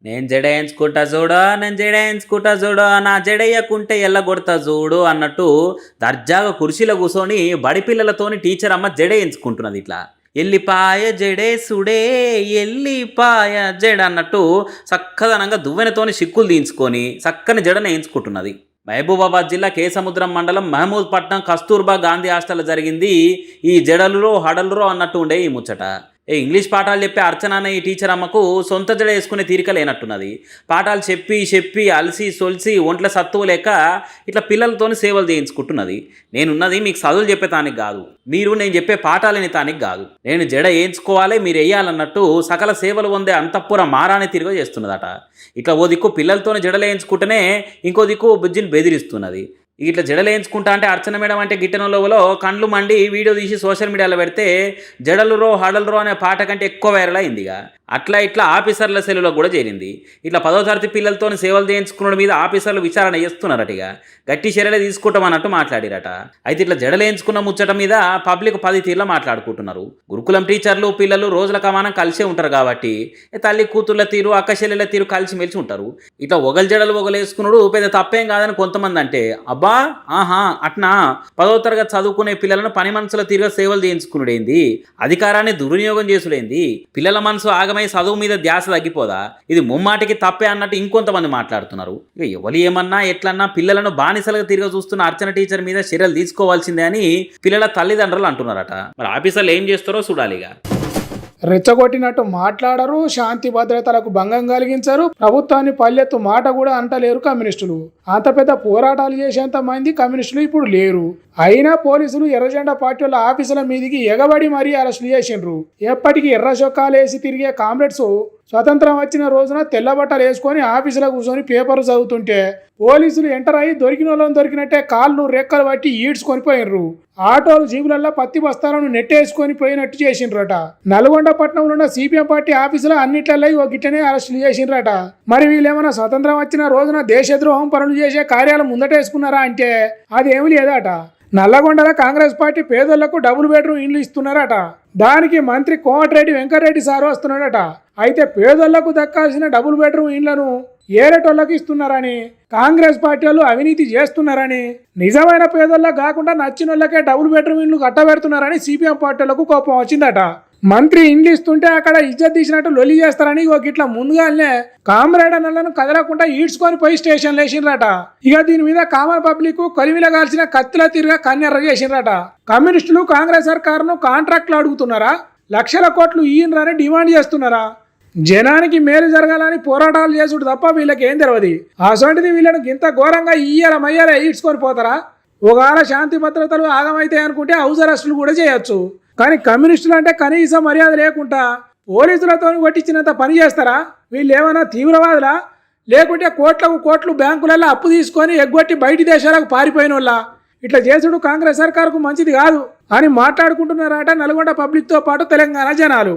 నేను జడేయించుకుంటా చూడు, నేను జడేయించుకుంటా చూడు, నా జడేయకుంటే ఎల్లగొడతా చూడు అన్నట్టు దర్జాగా కుర్చీలో కూర్చొని బడి పిల్లలతోని టీచర్ అమ్మ జడేయించుకుంటున్నది. ఇట్లా ఎల్లిపాయ జడేసుడే ఎల్లిపాయ జడ అన్నట్టు చక్కదనంగా దువ్వెనతోని సిక్కులు తీయించుకొని చక్కని జడను వేయించుకుంటున్నది. మహబూబాబాద్ జిల్లా కేసముద్రం మండలం మహమూద్పట్నం కస్తూర్బా గాంధీ హాస్టల్లో జరిగింది ఈ జడలురో హడలురో అన్నట్టు ఉండే ఈ ముచ్చట. ఇంగ్లీష్ పాఠాలు చెప్పే అర్చన అనే ఈ టీచర్ అమ్మకు సొంత జడ వేసుకునే తీరిక లేనట్టున్నది. పాఠాలు చెప్పి అలసి సొలిసి ఒంట్ల సత్తువు లేక ఇట్లా పిల్లలతోని సేవలు చేయించుకుంటున్నది. నేనున్నది మీకు చదువులు చెప్పేతానికి కాదు, నేను చెప్పే పాఠాలని తానికి కాదు. నేను జడ వేయించుకోవాలి, మీరు వేయాలన్నట్టు సకల సేవలు పొందే అంతఃపుర మారాన్ని తిరిగి చేస్తున్నదట. ఇట్లా ఓ దిక్కు పిల్లలతోని జడలు వేయించుకుంటేనే ఇంకో దిక్కు బుజ్జిని బెదిరిస్తున్నది. ఇట్లా జడలు వేయించుకుంటా అంటే అర్చన మేడం అంటే గిట్టెనలో కండ్లు మండి వీడియో తీసి సోషల్ మీడియాలో పెడితే జడలురో హడలురో అనే పాట కంటే ఎక్కువ వైరల్ అయిందిగా. ఇట్లా ఆఫీసర్ల సెల్లులో కూడా చేరింది. ఇట్లా 10వ తరగతి పిల్లలతో సేవలు చేయించుకున్న మీద ఆఫీసర్లు విచారణ చేస్తున్నారట. ఇక గట్టి చర్యలే తీసుకుంటామన్నట్టు మాట్లాడిరట. అయితే ఇట్లా జడలు వేయించుకున్న ముచ్చట మీద పబ్లిక్ 10 తీర్ల మాట్లాడుకుంటున్నారు. గురుకులం టీచర్లు పిల్లలు రోజుల కమానం కలిసే ఉంటారు కాబట్టి తల్లి కూతుర్ల తీరు అక్క చెల్లెల తీరు కలిసి మెలిసి ఉంటారు. ఇట్లా ఒగలు జడలు ఒగలేసుకున్నాడు పెద్ద తప్పేం కాదని కొంతమంది అంటే, అబ్బా ఆహా అట్నా 10వ తరగతి చదువుకునే పిల్లలను పని మనసుల తీరుగా సేవలు చేయించుకున్నాడేంది, అధికారాన్ని దుర్వినియోగం చేసుడేంది, పిల్లల మనసు ఆగమై చదువు మీద ధ్యాస తగ్గిపోదా, ఇది ముమ్మాటికి తప్పే అన్నట్టు ఇంకొంతమంది మాట్లాడుతున్నారు. ఇక ఎవరు ఏమన్నా ఎట్లన్నా పిల్లలను బానిసలుగా తిరిగి చూస్తున్న అర్చన టీచర్ మీద చర్యలు తీసుకోవాల్సిందే అని పిల్లల తల్లిదండ్రులు అంటున్నారట. మరి ఆఫీసర్లు ఏం చేస్తారో చూడాలిగా. రెచ్చగొట్టినట్టు మాట్లాడరు, శాంతి భద్రతలకు భంగం కలిగించరు, ప్రభుత్వాన్ని పల్లెత్తు మాట కూడా అంటలేరు కమ్యూనిస్టులు. అంత పెద్ద పోరాటాలు చేసేంత మంది కమ్యూనిస్టులు ఇప్పుడు లేరు. అయినా పోలీసులు ఎర్రజెండా పార్టీల ఆఫీసుల మీదికి ఎగబడి మరీ అరెస్టులు చేసిండ్రు. ఎప్పటికీ ఎర్ర చొక్కాలు వేసి తిరిగే కామ్రేడ్స్ స్వతంత్రం వచ్చిన రోజున తెల్లబట్టలు వేసుకొని ఆఫీసులో కూర్చొని పేపర్ చదువుతుంటే పోలీసులు ఎంటర్ అయ్యి దొరికిన వాళ్ళని దొరికినట్టే కాళ్ళు రెక్కలు పట్టి ఈడ్చుకొని పోయినరు. ఆటోలు జీబులల్లో పత్తి బస్తాలను నెట్టేసుకొని పోయినట్టు చేసిండ్రట. నల్గొండ పట్టణంలో ఉన్న సిపిఎం పార్టీ ఆఫీసులో అన్నిట్లలో ఓ గిట్టనే అరెస్టులు చేసిండ్రట. మరి వీళ్ళేమన్నా స్వతంత్రం వచ్చిన రోజున దేశద్రోహం పనులు చేసే కార్యాలు ముందటేసుకున్నారా అంటే అదేమి లేదట. నల్లగొండల కాంగ్రెస్ పార్టీ పేదోళ్లకు డబుల్ బెడ్రూమ్ ఇండ్లు ఇస్తున్నారట. దానికి మంత్రి కోమటిరెడ్డి వెంకటరెడ్డి సార్ వస్తున్నాడట. అయితే పేదోళ్లకు దక్కాల్సిన డబుల్ బెడ్రూమ్ ఇండ్లను ఏరేటోళ్లకు ఇస్తున్నారని, కాంగ్రెస్ పార్టీ వాళ్ళు అవినీతి చేస్తున్నారని, నిజమైన పేదోళ్ళకు కాకుండా నచ్చిన వాళ్ళకే డబుల్ బెడ్రూమ్ ఇండ్లు కట్టబెడుతున్నారని సిపిఎం పార్టీలకు కోపం వచ్చిందట. మంత్రి ఇండ్లు ఇస్తుంటే అక్కడ ఇజ్జత్ తీసినట్టు లొల్లి చేస్తారని ఇట్లా ముందుగానే కామ్రేడ్ అన్నలను కదలకుండా ఈడ్చుకొని పోయి స్టేషన్లు వేసిండ్రట. ఇక దీని మీద కామన్ పబ్లిక్ కొలిమిలగాల్సిన కత్తిల తీరుగా కన్నెర్ర చేసిండ్రట. కమ్యూనిస్టులు కాంగ్రెస్ సర్కారును కాంట్రాక్ట్లు అడుగుతున్నారా, లక్షల కోట్లు ఈయనరని డిమాండ్ చేస్తున్నారా? జనానికి మేలు జరగాలని పోరాటాలు చేసుడు తప్ప వీళ్ళకి ఏం తెలియదు. అసొంటిది వీళ్ళను ఇంత ఘోరంగా మయ్యాల ఈడ్చుకొని పోతారా? ఒకవేళ శాంతి భద్రతలు ఆగమైతాయి అనుకుంటే హౌస్ అరెస్టులు కూడా చేయొచ్చు. కానీ కమ్యూనిస్టులు అంటే కనీసం మర్యాద లేకుండా పోలీసులతో కొట్టించినంత పని చేస్తారా? వీళ్ళు ఏమైనా తీవ్రవాదులా, లేకుంటే కోట్లకు కోట్లు బ్యాంకులలో అప్పు తీసుకొని ఎగ్గొట్టి బయటి దేశాలకు పారిపోయిన వాళ్ళ? ఇట్లా చేసుడు కాంగ్రెస్ సర్కారుకు మంచిది కాదు అని మాట్లాడుకుంటున్నారట నల్గొండ పబ్లిక్తో పాటు తెలంగాణ జనాలు.